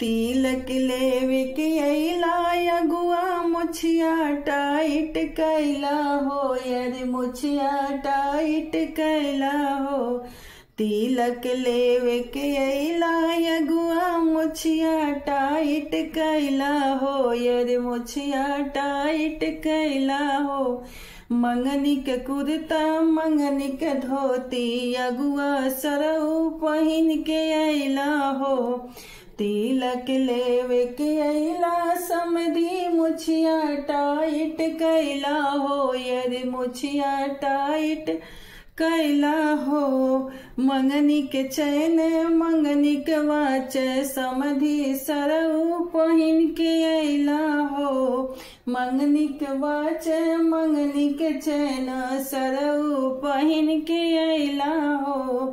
तिलक लेवे के अइला अगुआ मुछिया टाइट कैला हो, यदि मुछिया टाइट कैला हो। तिलक लेवे के अइला अगुआ मुछिया टाइट कैला हो, यदि मुछिया टाइट कैला हो। मंगनी के कुर्ता मंगनी के धोती अगुआ सरऊ पहिन के अइला हो। तिलक लेवे के अइला समधी मुछिया टाइट कैला हो, यदि मुछिया टाइट कैला हो। मंगनी के चैन मंगनी के वाच समधी सरऊ पहिन के अइला हो। मंगनी के वाच मंगनी के चैन सरऊ पहिन के अइला हो।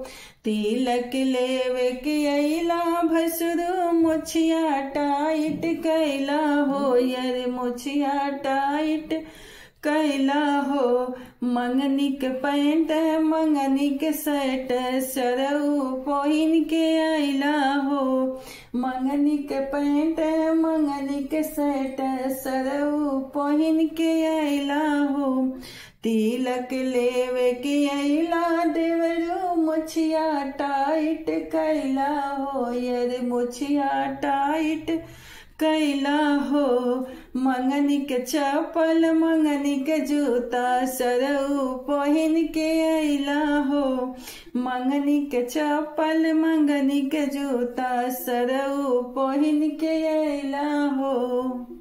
तिलक लेवे के अइला भसुरु मुछिया टाइट कैला हो, यदि मुछिया टाइट कैला हो। मंगनी के पैंट मंगनी के शर्ट सरऊ पहिन के अइला हो। मंगनी के पैंट मंगनी के शर्ट सरऊ पहिन के अइला हो। तिलक लेवे के अइला देवरू मुछिया टाइट कैला हो, यदि मुछिया टाइट कैला हो। मंगनी के चप्पल मंगनी के जूता सरऊ पहिन के अइला हो। मंगनी के चप्पल मंगनी के जूता सरऊ पहिन के अइला हो।